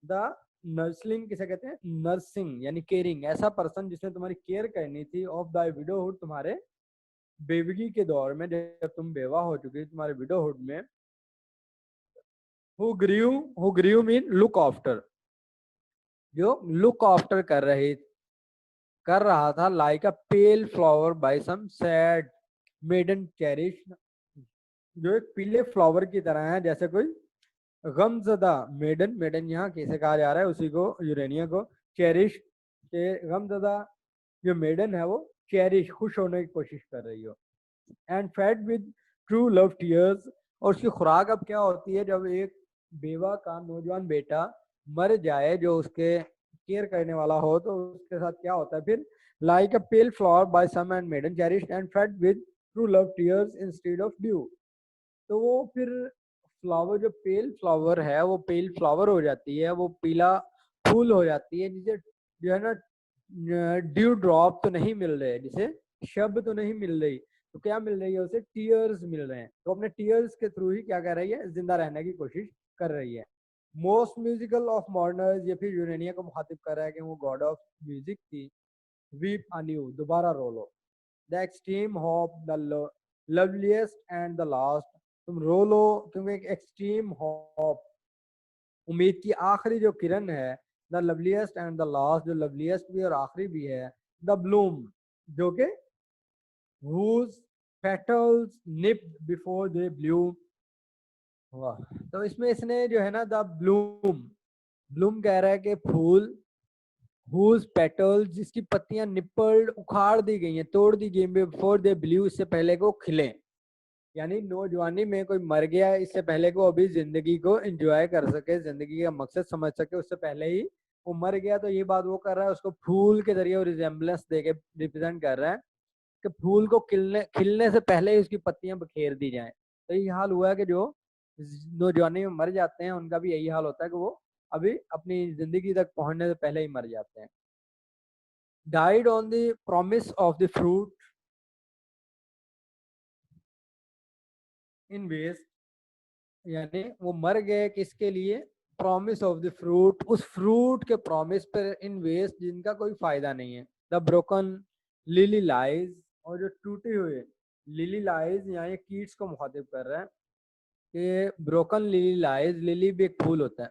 the nursling किसे कहते हैं? नर्सिंग यानी केयरिंग, ऐसा पर्सन जिसने तुम्हारी केयर करनी थी, ऑफ द विडोहुड, तुम्हारे बेवगी के दौर में, जब तुम बेवा हो चुकी, तुम्हारे विडोहुड में। Who grew mean look after, जो लुक आफ्टर कर रहा था, like a pale flower by some sad maiden cherish, जो एक पीले फ्लावर की तरह है, जैसे कोई गमजदा मेडन। मेडन यहाँ कैसे कहा जा रहा है? उसी को, यूरेनिया को। चेरिश के गमजदा जो मेडन है, वो चेरिश, खुश होने की कोशिश कर रही हो। And fed with true love tears, और उसकी खुराक अब क्या होती है? जब एक बेवा का नौजवान बेटा मर जाए, जो उसके केयर करने वाला हो, तो उसके साथ क्या होता है फिर? Like a pale flower by some and maiden cherished and fed with true love tears instead of dew. तो वो फिर फ्लावर, जो पेल फ्लावर है, वो पेल फ्लावर हो जाती है, वो पीला फूल हो जाती है, जिसे जो है ना ड्यू ड्रॉप तो नहीं मिल रहे, जिसे शब्द तो नहीं मिल रही, तो क्या मिल रही है उसे? टीयर्स मिल रहे हैं। तो अपने टीयर्स के थ्रू ही क्या कर रही है? जिंदा रहने की कोशिश कर रही है। मोस्ट म्यूजिकल ऑफ मॉडर्नर्स, ये फिर यूरेनिया को मुखातिब कर रहा है कि वो गॉड ऑफ म्यूजिक थी। वीप अन्यू, दोबारा रो लो। The extreme hope, the loveliest and the last, तुम रो लो, क्योंकि एक एक्सट्रीम होप, उम्मीद की आखिरी जो किरण है, the loveliest and the last, जो लवलीस्ट भी और आखिरी भी है, द ब्लूम, जो कि whose petals nipped before they bloom। वाह। तो इसमें इसने जो है ना, द ब्लूम, ब्लूम कह रहा है कि फूल, whose petals, जिसकी पत्तियां निप्पल्ड, उखाड़ दी गई हैं, तोड़ दी गई, बिफोर दे ब्लू, इससे पहले को खिले। यानी नौजवानी में कोई मर गया, इससे पहले को अभी जिंदगी को एंजॉय कर सके, जिंदगी का मकसद समझ सके, उससे पहले ही वो मर गया। तो ये बात वो कर रहा है, उसको फूल के जरिए रिजेम्बलेंस देके रिप्रेजेंट कर रहा है कि फूल को खिलने से पहले ही उसकी पत्तियां बखेर दी जाएं। तो यही हाल हुआ है कि जो नौजवानी में मर जाते हैं, उनका भी यही हाल होता है कि वो अभी अपनी जिंदगी तक पहुंचने से पहले ही मर जाते हैं। Died on the promise of the fruit in waste, यानी वो मर गए किसके लिए, प्रॉमिस ऑफ द फ्रूट, उस फ्रूट के प्रॉमिस पर, इन वेस्ट जिनका कोई फायदा नहीं है। द ब्रोकन लिली लाइज, और जो टूटे हुए लिली लाइज, यहाँ ये कीट्स को मुखातिब कर रहा है कि ब्रोकन लिली लाइज, लिली भी एक फूल होता है,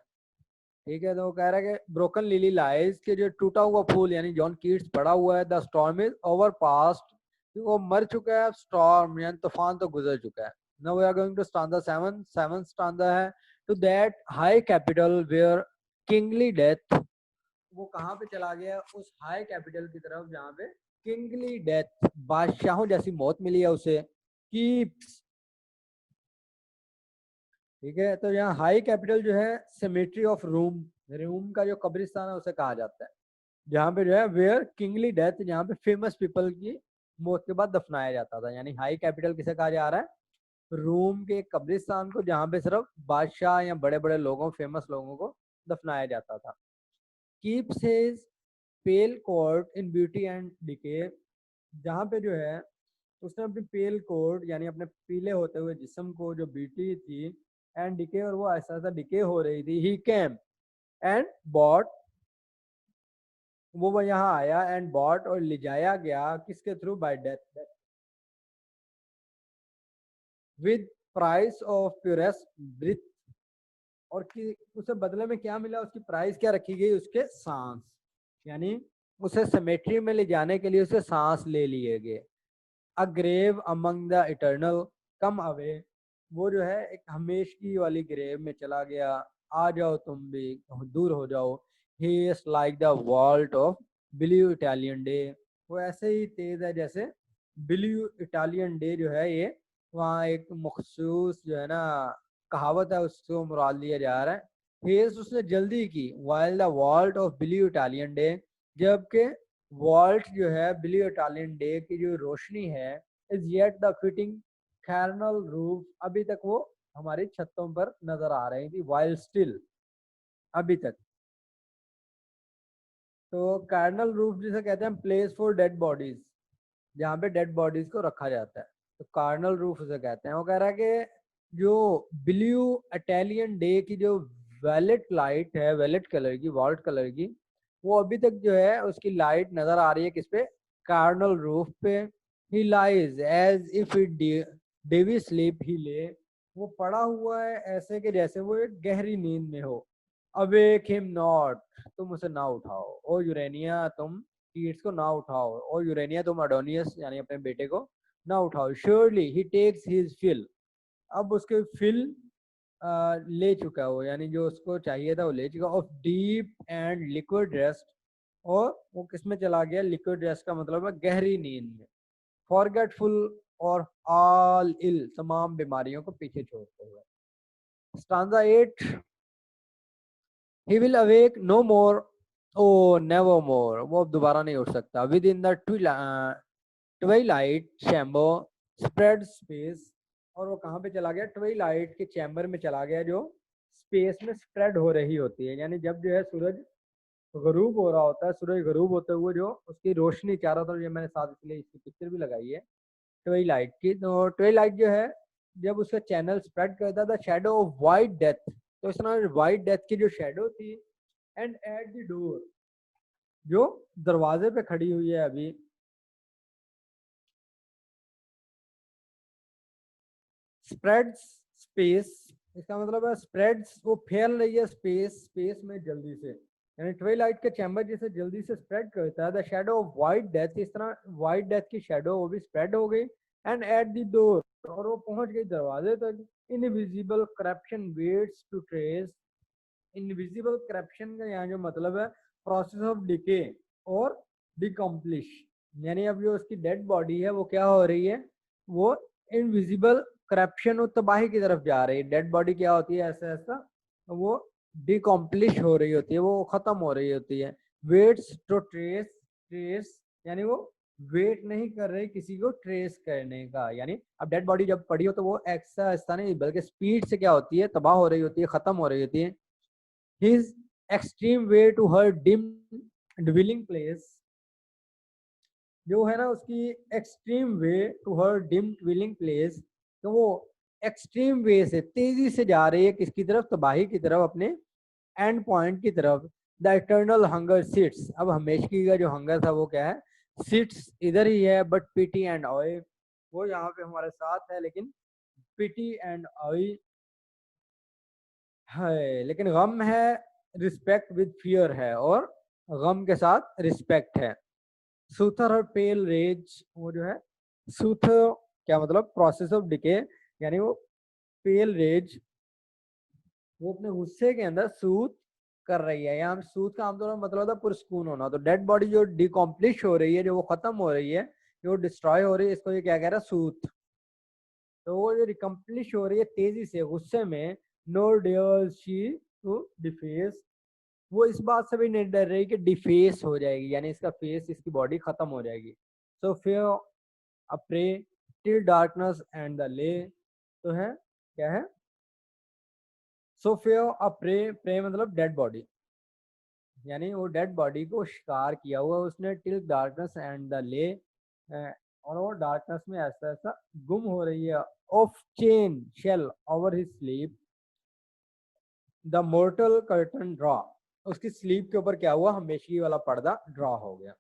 ठीक है। तो वो कह रहा है कि ब्रोकन लिली लाइज के जो टूटा हुआ फूल यानी जॉन कीट्स पड़ा हुआ है, the storm is over past, वो मर चुका है, स्टॉर्म यानी तूफान तो गुजर चुका है। Now we are going to stanza 7, 7th stanza है, to that high capital where kingly death, वो कहाँ पे चला गया, उस हाई कैपिटल की तरफ जहाँ पे किंगली डेथ, बादशाहों जैसी मौत मिली है उसे, कीप्स, ठीक है। तो यहाँ हाई कैपिटल जो है सेमेट्री ऑफ रूम, रूम का जो कब्रिस्तान है उसे कहा जाता है, जहाँ पे जो है वेयर किंगली डेथ, जहाँ पे फेमस पीपल की मौत के बाद दफनाया जाता था। यानी हाई कैपिटल किसे कहा जा रहा है, रूम के कब्रिस्तान को, जहाँ पे सिर्फ बादशाह या बड़े बड़े लोगों, फेमस लोगों को दफनाया जाता था। Keeps his pale court in beauty and decay, जहाँ पे जो है उसने अपनी पेल कोट यानी अपने पीले होते हुए जिस्म को, जो ब्यूटी थी, एंड डिके, और वो ऐसा ऐसा डिके हो रही थी, ही केम एंड बॉट, वो यहाँ आया, एंड बॉट, और ले जाया गया किसके through, by death, with price of purest breath, और कि उसे बदले में क्या मिला, उसकी प्राइस क्या रखी गई, उसके सांस, यानी उसे सेमेट्री में ले जाने के लिए उसे सांस ले लिए गए। A grave among the eternal come away, वो जो है एक हमेशगी वाली ग्रेव में चला गया, आ जाओ तुम भी, दूर हो जाओ। He is like the vault of believe Italian day, वो ऐसे ही तेज है जैसे बिलीव इटालियन डे जो है, ये वहाँ एक मखसूस जो है ना कहावत है, उसको मुराद लिया जा रहा है। ही इज, उसने जल्दी की, while the vault of believe Italian day, जबकि वॉल्ट जो है बिलीव इटालियन डे की जो रोशनी है, is yet the fitting charnel roof, अभी तक वो हमारी छतों पर नजर आ रही थी, वाइल स्टिल, अभी तक। तो कार्नल रूफ जिसे कहते हैं प्लेस फॉर डेड बॉडीज, जहाँ पे डेड बॉडीज को रखा जाता है, तो कार्नल रूफ उसे कहते हैं। वो कह रहा है कि जो ब्लू इटालियन डे की जो वैलेट लाइट है, वैलेट कलर की, वॉल्ट कलर की, वो अभी तक जो है उसकी लाइट नजर आ रही है किस पे, कार्नल रूफ पे। He lies as if it dewy sleep, he lay, वो पड़ा हुआ है ऐसे कि जैसे वो एक गहरी नींद में हो। अवेक हिम नॉट, तुम उसे ना उठाओ, ओ यूरेनिया, तुम कीट्स को ना उठाओ, ओ यूरेनिया, तुम अडोनियस यानी अपने बेटे को ना उठाओ। Surely he takes his fill, अब उसके फिल ले चुका है वो, यानी जो उसको चाहिए था वो ले चुका, of deep and liquid rest, और वो किस में चला गया, लिक्विड रेस्ट का मतलब है गहरी नींद में। फॉरगेटफुल और ऑल इल, तमाम बीमारियों को पीछे छोड़ते हुए। Stanza 8, he will awake no more, oh never more, वो अब दोबारा नहीं उठ सकता। With in the twilight chamber spread space, और वो कहाँ पे चला गया, ट्वेलाइट के चैम्बर में चला गया, जो स्पेस में स्प्रेड हो रही होती है, यानी जब जो है सूरज गरूब हो रहा होता है, सूरज गरूब होते हुए जो उसकी रोशनी चारों तरफ, ये मैंने साथ इसलिए इसकी पिक्चर भी लगाई है ट्वेलाइट की। तो ट्वेलाइट जो है जब उसका चैनल स्प्रेड करता था, शेडो ऑफ वाइट डेथ, तो इस तरह वाइट डेथ की जो शेडो थी, एंड एट द डोर, जो दरवाजे पे खड़ी हुई है अभी, स्प्रेड्स स्पेस, इसका मतलब है स्प्रेड्स, वो फैल रही है स्पेस, स्पेस में जल्दी से, यानी ट्वेलाइट के चैम्बर जैसे जल्दी से स्प्रेड करता है। The shadow of white death, इस तरह वाइट डेथ की शेडो वो भी स्प्रेड हो गई, एंड एट द डोर, और वो पहुंच गई दरवाजे तक। Invisible corruption waits to trace, invisible corruption का यहाँ जो मतलब है प्रोसेस ऑफ डिके और डिकम्प्लिश, यानी अब जो उसकी डेड बॉडी है वो क्या हो रही है, वो इनविजिबल करप्शन और तबाही की तरफ जा रही है। डेड बॉडी क्या होती है, ऐसा ऐसा वो डिकम्प्लिश हो रही होती है, वो खत्म हो रही होती है। वेट्स टू ट्रेस, ट्रेस यानी वो वेट नहीं कर रही किसी को ट्रेस करने का, यानी अब डेड बॉडी जब पड़ी हो तो वो ऐसा ऐसा नहीं बल्कि स्पीड से क्या होती है, तबाह हो रही होती है, खत्म हो रही होती है। His extreme way to her dim dwelling place, जो है ना उसकी extreme way to her dim twilight place, तो वो एक्सट्रीम वे से तेजी से जा रही है किसकी तरफ, तबाही की तरफ, अपने एंड पॉइंट की तरफ। द इटर्नल हंगर सिट्स, अब हमेशा का जो हंगर था वो क्या है, सिट्स इधर ही है, बट पिटी एंड ऑय वो यहाँ पे हमारे साथ है, लेकिन पिटी एंड ऑय है, लेकिन गम है रिस्पेक्ट विद फियर है, और गम के साथ रिस्पेक्ट है। सूथर और पेल रेज, वो जो है सूथर क्या मतलब, प्रोसेस ऑफ डिके, यानी वो पेल रेज वो अपने गुस्से के अंदर सूथ कर रही है। यहाँ सूथ का आमतौर पर मतलब होता है पुरस्कून होना। तो डेड बॉडी जो डिकम्प्लिश हो रही है, जो वो खत्म हो रही है, जो डिस्ट्रॉय हो रही है, इसको ये क्या कह रहा है, सूथ। तो वो जो रिकम्प्लिश हो रही है तेजी से गुस्से में, नोर डेयर शी टू डिफेस, वो इस बात से भी नहीं डर रही कि डिफेस हो जाएगी, यानी इसका फेस, इसकी बॉडी खत्म हो जाएगी। So fear a prey till darkness and the law, तो है क्या है, so fear a prey, prey मतलब डेड बॉडी, यानी वो डेड बॉडी को शिकार किया हुआ उसने, टिल डार्कनेस एंड द ले, और वो डार्कनेस में ऐसा ऐसा गुम हो रही है। Of change shall over his sleep, the mortal curtain draw, उसकी स्लीप के ऊपर क्या हुआ, हमेशा वाला पर्दा ड्रॉ हो गया।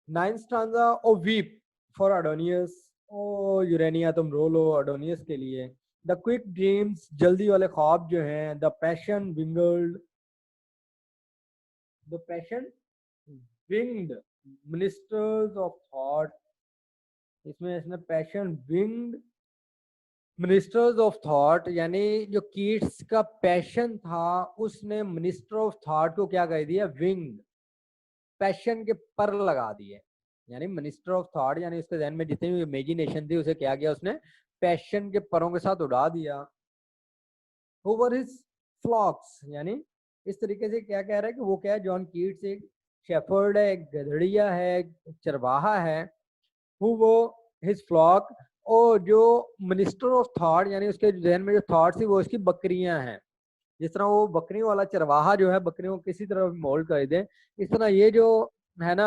Ninth stanza, O weep for Adonais, O Urania तुम रो लो अडोनियस के लिए। द क्विक ड्रीम्स, जल्दी वाले ख्वाब जो हैं, the passion winged, the passion winged ministers of thought, इसमें इसने passion winged ministers of thought, यानी जो कीट्स का पैशन था उसने मिनिस्टर ऑफ थॉट को क्या कह दिया, विंग्ड, पैशन के पर लगा दिए। यानी मिनिस्टर ऑफ थॉट, यानी उसके जहन में जितनी भी इमेजिनेशन थी उसे क्या किया उसने, पैशन के परों के साथ उड़ा दिया। ओवर हिज फ्लॉक्स, यानी इस तरीके से क्या कह रहा है कि वो क्या है, जॉन कीट्स एक शेफर्ड है, एक गधड़िया है, एक चरवाहा है। वो हिज फ्लॉक, और जो मिनिस्टर ऑफ थॉट, यानी उसके जहन में जो थॉट थी वो उसकी बकरियां हैं। जिस तरह वो बकरियों वाला चरवाहा जो है बकरियों को किसी तरह मोल्ड कर दे, इस तरह ये जो है ना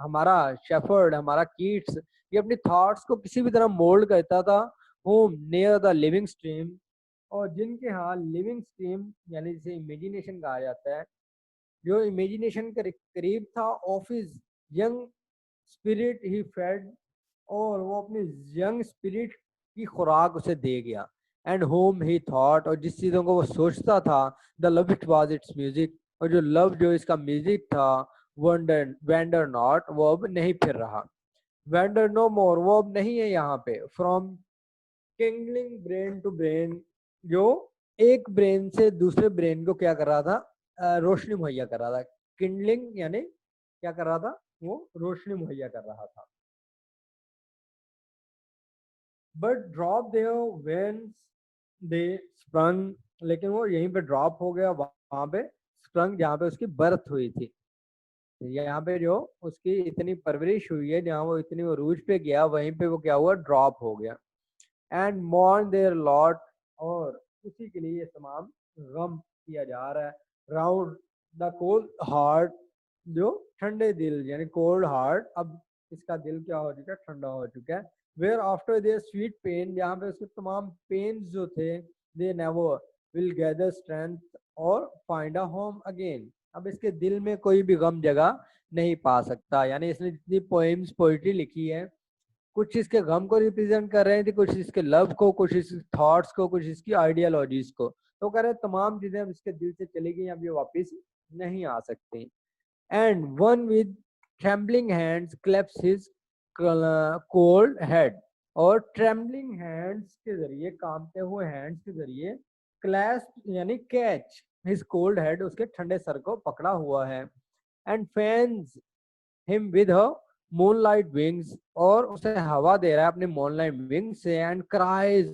हमारा शेफर्ड, हमारा कीट्स, ये अपनी थॉट्स को किसी भी तरह मोल्ड करता था। Home near the living stream, और जिनके यहाँ लिविंग स्ट्रीम यानी जिसे इमेजिनेशन कहा जाता है, जो इमेजिनेशन के करीब था, ऑफिस यंग स्पिरिट ही फेड, और वो अपनी यंग स्पिरिट की खुराक उसे दे गया। एंड होम ही थॉट, और जिस चीज़ों को वो सोचता था, the love it was it's music, और जो लव जो इसका म्यूजिक था, वंडर वेंडर नॉट, वो अब नहीं फिर रहा। वेंडर नो मोर, वो अब नहीं है यहाँ पे। फ्रॉम किंगलिंग ब्रेन टू ब्रेन, जो एक ब्रेन से दूसरे ब्रेन को क्या कर रहा था, रोशनी मुहैया कर रहा था। किंडलिंग यानी क्या कर रहा था, वो रोशनी मुहैया कर रहा था। But drop there when they sprung, लेकिन वो यहीं पे ड्रॉप हो गया, वहां पे स्प्रंग जहाँ पे उसकी बर्थ हुई थी, यहाँ पे जो उसकी इतनी परवरिश हुई है, जहाँ वो इतनी उरूज पे गया, वहीं पे वो क्या हुआ, ड्रॉप हो गया। एंड मॉर्न देयर लॉट, और उसी के लिए ये तमाम गम किया जा रहा है। राउंड द कोल्ड हार्ट, जो ठंडे दिल, यानी कोल्ड हार्ट, अब इसका दिल क्या हो चुका है, ठंडा हो चुका है। Where after their sweet pain, जहाँ पे उसके तमाम पेन जो थे, they never will gather strength और फाइंड अ होम अगेन, अब इसके दिल में कोई भी गम जगह नहीं पा सकता। यानी इसने जितनी पोएम्स पोइट्री लिखी है, कुछ इसके गम को रिप्रेजेंट कर रहे थे, कुछ इसके लव को, कुछ इसके थॉट्स को, कुछ इसकी आइडियोलॉजीज को। तो कह रहे तमाम चीजें अब इसके दिल से चली गई, अब ये वापस नहीं आ सकती। And one with trembling hands clasps his cold head, और ट्रेम्बलिंग हैंड्स के जरिए, कांपते हुए हैंड्स के जरिए, क्लैस्प यानी कैच हिज कोल्ड हेड, उसके ठंडे सर को पकड़ा हुआ है। And fans him with her moonlight wings, और उसे हवा दे रहा है अपने मूनलाइट विंग से। एंड क्राइज,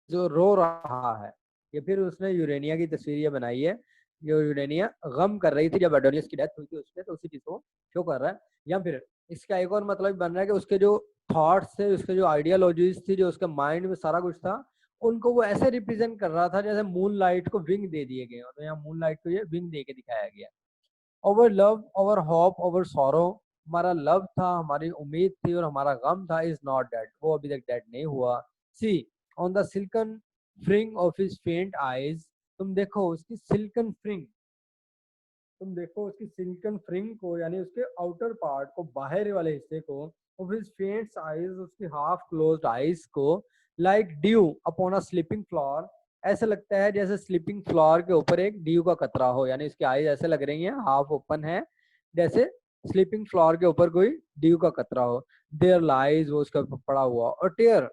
जो रो रहा है। ये फिर उसने यूरेनिया की तस्वीर ये बनाई है, जो यूरेनिया गम कर रही थी जब एडोनियस की डेथ हुई थी उसने, तो उसी चीज को शो कर रहा है। या फिर इसका एक और मतलब बन रहा है कि उसके जो थॉट्स थे, उसके जो आइडियोलॉजीज थी, जो उसके माइंड में सारा कुछ था, उनको वो ऐसे रिप्रेजेंट कर रहा था जैसे मून लाइट को विंग दे दिए गए। तो यहाँ मून लाइट को ये विंग दे के दिखाया गया। Over love, over hope, over sorrow, हमारा लव था, हमारी उम्मीद थी, और हमारा गम था, इज नॉट डेड, वो अभी तक डेड नहीं हुआ। See on the silken fringe of his faint eyes, तुम देखो उसकी सिल्कन फ्रिंग, तुम देखो उसकी सिल्कन फ्रिंग को, यानी उसके आउटर पार्ट को, बाहर वाले हिस्से को, ऑफ हिज फेंट आईज, उसकी हाफ क्लोज्ड आईज को, like due upon a sleeping floor, ऐसे लगता है जैसे स्लीपिंग फ्लोर के ऊपर एक ड्यू का कतरा हो, यानी उसकी आईज ऐसे लग रही हैं, हाफ ओपन है, जैसे स्लीपिंग फ्लोर के ऊपर कोई ड्यू का कतरा हो। देयर लाइज, वो उसका पड़ा हुआ, और there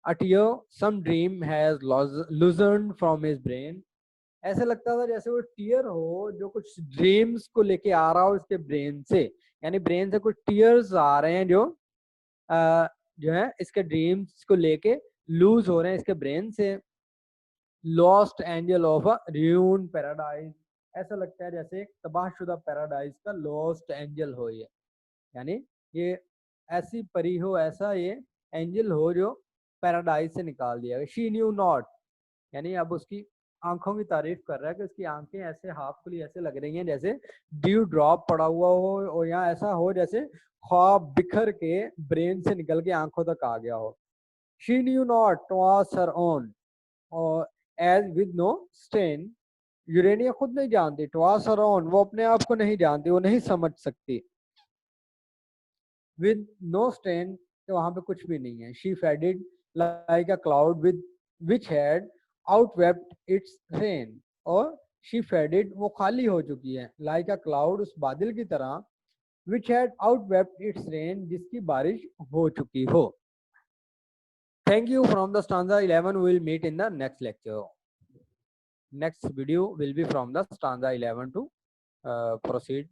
a tear some dream has loosened from his brain, ऐसे लगता था जैसे वो टीयर हो जो कुछ ड्रीम्स को लेके आ रहा हो इसके ब्रेन से, यानी ब्रेन से कुछ टीयर्स आ रहे हैं जो है इसके ड्रीम्स को लेके लूज हो रहे हैं इसके ब्रेन से। Lost angel of a ruin paradise, ऐसा लगता है जैसे एक तबाहशुदा पैराडाइज का लॉस्ट एंजल हो ये, यानी ये ऐसी परी हो, ऐसा ये एंजल हो जो पैराडाइज से निकाल दिया गया। शी न्यू नॉट, यानी अब उसकी आंखों की तारीफ कर रहा है कि उसकी आंखें ऐसे हाफ खुली ऐसे लग रही हैं जैसे ड्यू ड्रॉप पड़ा हुआ हो, और यहाँ ऐसा हो जैसे ख्वाब बिखर के ब्रेन से निकल के आंखों तक आ गया हो। She knew not was her own, और as with no stain, Urania खुद नहीं जानती, टवास हर ओन, वो अपने आप को नहीं जानती, वो नहीं समझ सकती। विद नो स्टेन, तो वहां पे कुछ भी नहीं है। She faded like a cloud with which had outwept its rain, और शी फेडेड, वो खाली हो चुकी है, लाइक अ क्लाउड, उस बादल की तरह, विच हैड आउटवेप्ट इट्स रेन, जिसकी बारिश हो चुकी हो। Thank you. From the stanza 11 we will meet in the next lecture. Next video will be from the stanza 11 to proceed.